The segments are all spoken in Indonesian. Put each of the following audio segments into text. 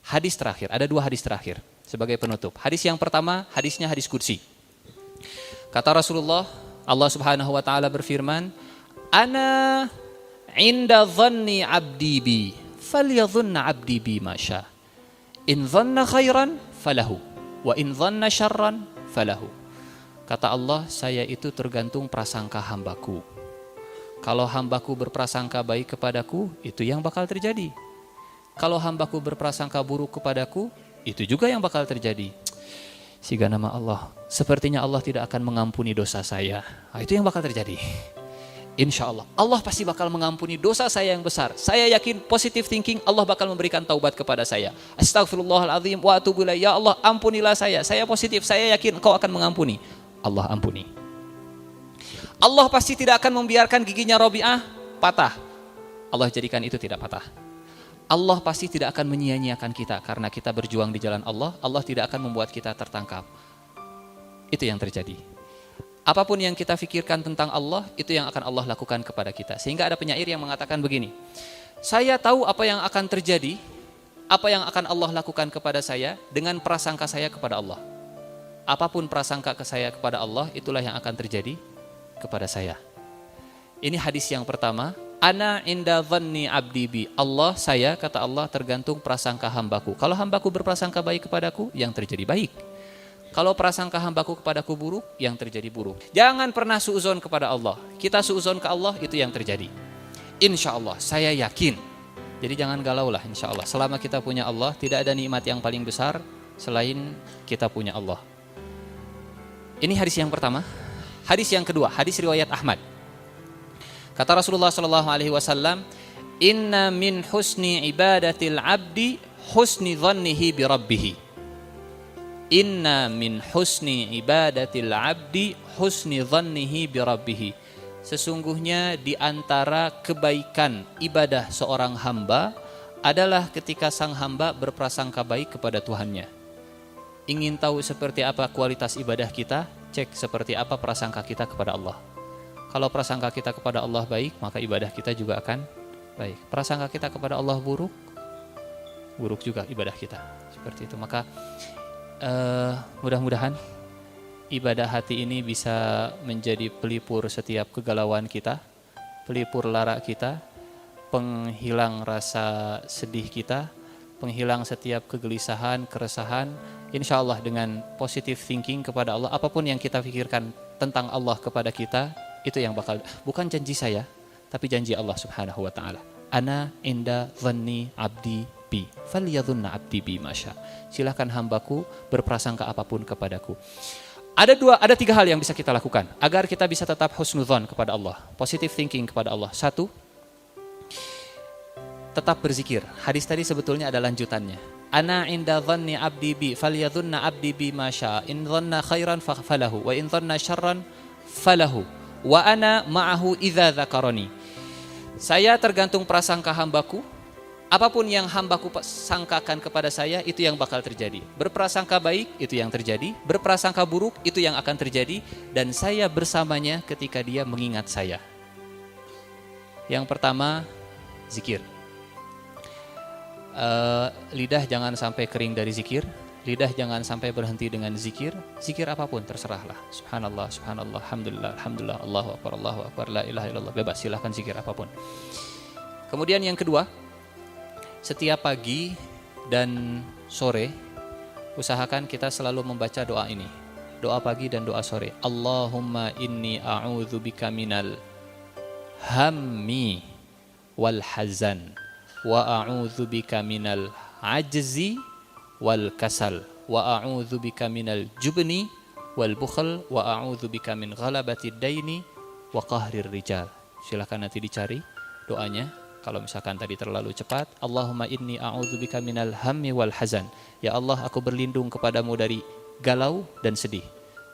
Hadis terakhir, ada 2 hadis terakhir sebagai penutup. Hadis yang pertama, hadisnya hadis qudsi. Kata Rasulullah, Allah Subhanahu wa taala berfirman, "Ana inda dhanni 'abdi bi, falyadhunna 'abdi bi ma syaa. In dhanna khairan falahu, wa in dhanna syarran falahu." Kata Allah, saya itu tergantung prasangka hambaku. Kalau hambaku berprasangka baik kepadaku, itu yang bakal terjadi. Kalau hambaku berprasangka buruk kepadaku, itu juga yang bakal terjadi. Siga nama Allah, sepertinya Allah tidak akan mengampuni dosa saya. Nah, itu yang bakal terjadi. Insya Allah, Allah pasti bakal mengampuni dosa saya yang besar. Saya yakin positive thinking, Allah bakal memberikan taubat kepada saya. Astaghfirullahaladzim wa atubu ilaih. Ya Allah, ampunilah saya positif, saya yakin Engkau akan mengampuni. Allah ampuni. Allah pasti tidak akan membiarkan giginya Robi'ah patah. Allah jadikan itu tidak patah. Allah pasti tidak akan menyia-nyiakan kita karena kita berjuang di jalan Allah. Allah tidak akan membuat kita tertangkap. Itu yang terjadi. Apapun yang kita pikirkan tentang Allah, itu yang akan Allah lakukan kepada kita. Sehingga ada penyair yang mengatakan begini, saya tahu apa yang akan terjadi, apa yang akan Allah lakukan kepada saya dengan prasangka saya kepada Allah. Apapun prasangka saya kepada Allah, itulah yang akan terjadi kepada saya. Ini hadis yang pertama. Ana inda dhanni abdi bi. Allah, saya, kata Allah, tergantung prasangka hambaku. Kalau hambaku berprasangka baik kepadaku, yang terjadi baik. Kalau prasangka hambaku kepadaku buruk, yang terjadi buruk. Jangan pernah suuzon kepada Allah. Kita suuzon ke Allah, itu yang terjadi. Insya Allah, saya yakin. Jadi jangan galau lah, insya Allah. Selama kita punya Allah, tidak ada nikmat yang paling besar selain kita punya Allah. Ini hadis yang pertama. Hadis yang kedua, hadis riwayat Ahmad. Kata Rasulullah SAW, inna min husni ibadatil abdi husni dhannihi bi rabbih. Inna min husni ibadatil abdi husni dhannihi bi rabbih. Sesungguhnya di antara kebaikan ibadah seorang hamba adalah ketika sang hamba berprasangka baik kepada Tuhannya. Ingin tahu seperti apa kualitas ibadah kita? Cek seperti apa prasangka kita kepada Allah. Kalau prasangka kita kepada Allah baik, maka ibadah kita juga akan baik. Prasangka kita kepada Allah buruk, buruk juga ibadah kita. Seperti itu. Maka mudah-mudahan ibadah hati ini bisa menjadi pelipur setiap kegalauan kita, pelipur lara kita, penghilang rasa sedih kita, penghilang setiap kegelisahan, keresahan. Insya Allah dengan positive thinking kepada Allah, apapun yang kita pikirkan tentang Allah kepada kita, itu yang bakal, bukan janji saya, tapi janji Allah Subhanahu wa taala. Ana inda dhanni abdi bi, falyadhunna abdi bi masya. Silahkan hambaku berprasangka apapun kepadaku. Ada 3 hal yang bisa kita lakukan agar kita bisa tetap husnudzon kepada Allah, positive thinking kepada Allah. 1, tetap berzikir. Hadis tadi sebetulnya ada lanjutannya. Ana inda dhanni abdi bi, falyadhunna abdi bi masya. In dhanna khairan falahu, wa in dhanna syarran falahu. Wa ana ma'ahu idza dzakarani. Saya tergantung prasangka hambaku. Apapun yang hambaku sangkakan kepada saya, itu yang bakal terjadi. Berprasangka baik, itu yang terjadi. Berprasangka buruk, itu yang akan terjadi. Dan saya bersamanya ketika dia mengingat saya. Yang pertama, zikir. Lidah jangan sampai kering dari zikir. Lidah jangan sampai berhenti dengan zikir. Zikir apapun, terserahlah. Subhanallah, subhanallah, alhamdulillah, alhamdulillah, Allahu akbar, la ilaha illallah. Bebas, silahkan zikir apapun. Kemudian yang kedua, setiap pagi dan sore, usahakan kita selalu membaca doa ini. Doa pagi dan doa sore. Allahumma inni a'udzubika minal hammi wal hazan, wa a'udzubika minal ajzi wal kasal, wa a'udzubika minal jubni wal bukhl, wa a'udzubika min ghalabatid daini wa qahrir rijal. Silakan nanti dicari doanya. Kalau misalkan tadi terlalu cepat, Allahumma inni a'udzubika minal hammi wal hazan. Ya Allah, aku berlindung kepadamu dari galau dan sedih.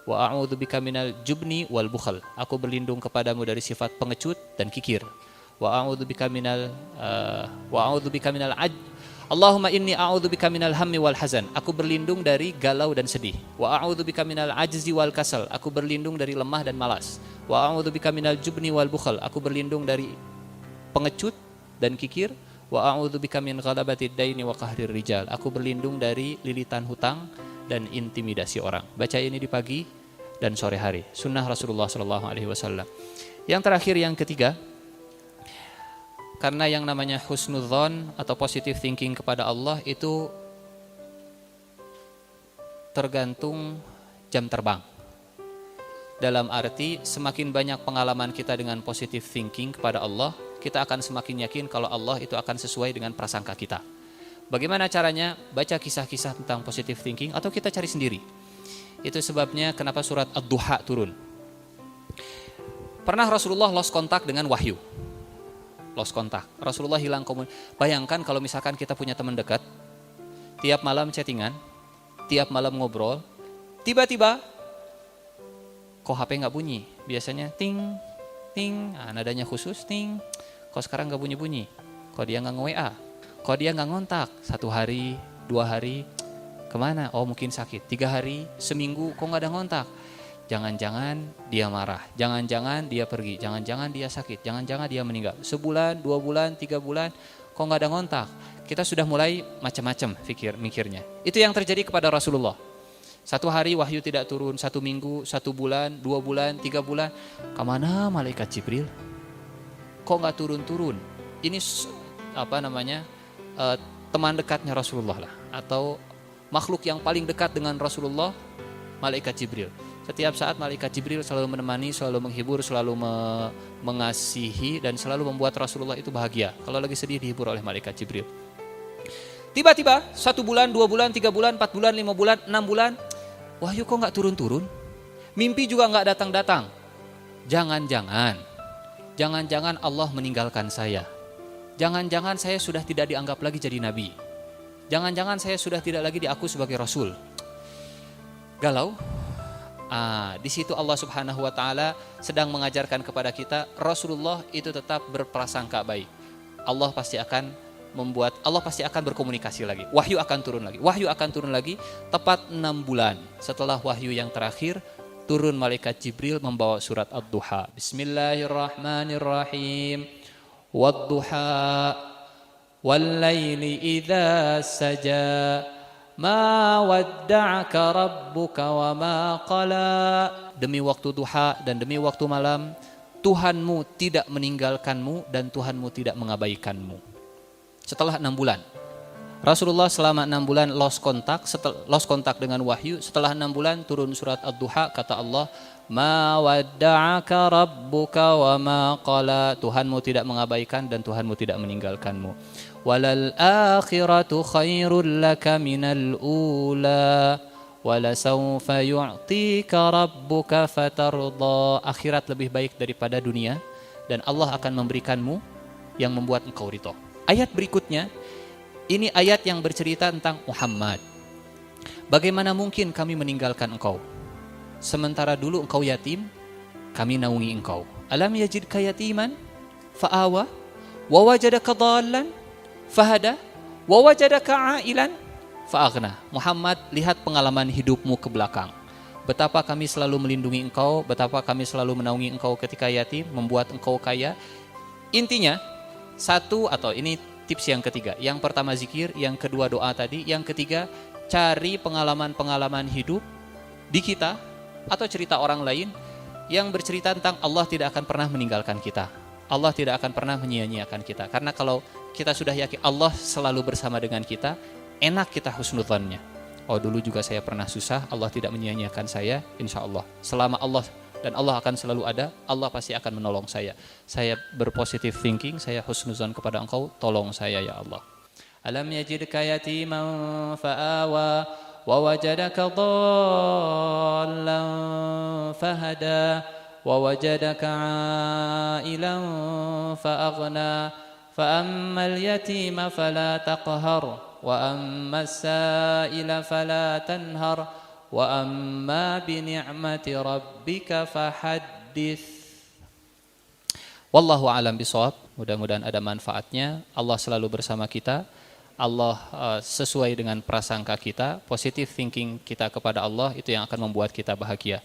Wa a'udzubika minal jubni wal bukhl. Aku berlindung kepadamu dari sifat pengecut dan kikir. Wa a'udzubika minal Allahumma inni a'udzubika minal hammi wal hazan. Aku berlindung dari galau dan sedih. Wa a'udzubika minal ajzi wal kasal. Aku berlindung dari lemah dan malas. Wa a'udzubika minal jubni wal bukhl. Aku berlindung dari pengecut dan kikir. Wa a'udzubika min ghalabatid daini wa qahrir rijal. Aku berlindung dari lilitan hutang dan intimidasi orang. Baca ini di pagi dan sore hari. Sunnah Rasulullah SAW. Yang terakhir, yang ketiga, karena yang namanya husnudzon atau positive thinking kepada Allah itu tergantung jam terbang. Dalam arti semakin banyak pengalaman kita dengan positive thinking kepada Allah, kita akan semakin yakin kalau Allah itu akan sesuai dengan prasangka kita. Bagaimana caranya? Baca kisah-kisah tentang positive thinking atau kita cari sendiri. Itu sebabnya kenapa surat Ad-Duha turun. Pernah Rasulullah lost kontak dengan wahyu. Lost kontak. Rasulullah hilang komunikasi. Bayangkan kalau misalkan kita punya teman dekat, tiap malam chattingan, tiap malam ngobrol, tiba-tiba kok HP nggak bunyi? Biasanya ting, ting, nadanya khusus ting. Kok sekarang nggak bunyi-bunyi? Kok dia nggak nge-WA? Kok dia nggak ngontak? 1 hari, 2 hari, kemana? Oh mungkin sakit. 3 hari, seminggu, kok nggak ada ngontak? Jangan-jangan dia marah, jangan-jangan dia pergi, jangan-jangan dia sakit, jangan-jangan dia meninggal. Sebulan, 2 bulan, 3 bulan, kok nggak ada ngontak? Kita sudah mulai macam-macam mikirnya. Itu yang terjadi kepada Rasulullah. 1 hari wahyu tidak turun, 1 minggu, 1 bulan, 2 bulan, 3 bulan. Kemana malaikat Jibril? Kok nggak turun-turun? Ini teman dekatnya Rasulullah lah, atau makhluk yang paling dekat dengan Rasulullah, malaikat Jibril. Setiap saat malaikat Jibril selalu menemani, selalu menghibur, selalu mengasihi, dan selalu membuat Rasulullah itu bahagia. Kalau lagi sedih dihibur oleh malaikat Jibril. Tiba-tiba 1 bulan, 2 bulan, 3 bulan, 4 bulan, 5 bulan, 6 bulan, wahyu kok gak turun-turun? Mimpi juga gak datang-datang. Jangan-jangan Allah meninggalkan saya. Jangan-jangan saya sudah tidak dianggap lagi jadi nabi. Jangan-jangan saya sudah tidak lagi diaku sebagai rasul. Galau. Di situ Allah Subhanahu wa taala sedang mengajarkan kepada kita, Rasulullah itu tetap berprasangka baik. Allah pasti akan berkomunikasi lagi. Wahyu akan turun lagi tepat 6 bulan setelah wahyu yang terakhir, turun malaikat Jibril membawa surat Ad-Duha. Bismillahirrahmanirrahim. Wad-duha wal-laili idza saja ma wadda'aka rabbuka wa ma qala. Demi waktu duha dan demi waktu malam, Tuhanmu tidak meninggalkanmu dan Tuhanmu tidak mengabaikanmu. Setelah 6 bulan, Rasulullah selama 6 bulan lost kontak dengan wahyu. Setelah 6 bulan turun surat Ad-Duha, kata Allah, ma wadda'aka rabbuka wa ma qala. Tuhanmu tidak mengabaikan dan Tuhanmu tidak meninggalkanmu. Walal akhiratu khairul laka minal ula wala sawfa yu'tika rabbuka fatarda. Akhirat lebih baik daripada dunia dan Allah akan memberikanmu yang membuat engkau ridha. Ayat berikutnya, ini ayat yang bercerita tentang Muhammad. Bagaimana mungkin kami meninggalkan engkau? Sementara dulu engkau yatim, kami naungi engkau. Alam yajidka yatiman fa'awa wa wajadaka dhallan fahada wa wajadaka ailan fa'aghna. Muhammad, lihat pengalaman hidupmu ke belakang. Betapa kami selalu melindungi engkau, betapa kami selalu menaungi engkau ketika yatim, membuat engkau kaya. Intinya, ini tips yang ketiga. Yang pertama zikir, yang kedua doa tadi, yang ketiga cari pengalaman-pengalaman hidup di kita atau cerita orang lain yang bercerita tentang Allah tidak akan pernah meninggalkan kita. Allah tidak akan pernah menyia-nyiakan kita. Karena kalau kita sudah yakin Allah selalu bersama dengan kita, enak kita husnudzannya. Oh dulu juga saya pernah susah, Allah tidak menyia-nyiakan saya, insya Allah. Selama Allah dan Allah akan selalu ada, Allah pasti akan menolong saya. Saya berpositive thinking, saya husnuzan kepada engkau, tolong saya ya Allah. Alam yajidka yatiman fa'awa wa wajadaka dhallan fahada wa wajadaka ailan fa'aghna fa ammal yatima fala taqhar wa ammas sa'ila fala tanhar wa amma bi ni'mati rabbika fahaddits. Wallahu a'lam bishawab. Mudah-mudahan ada manfaatnya. Allah selalu bersama kita. Allah sesuai dengan prasangka kita, positive thinking kita kepada Allah itu yang akan membuat kita bahagia.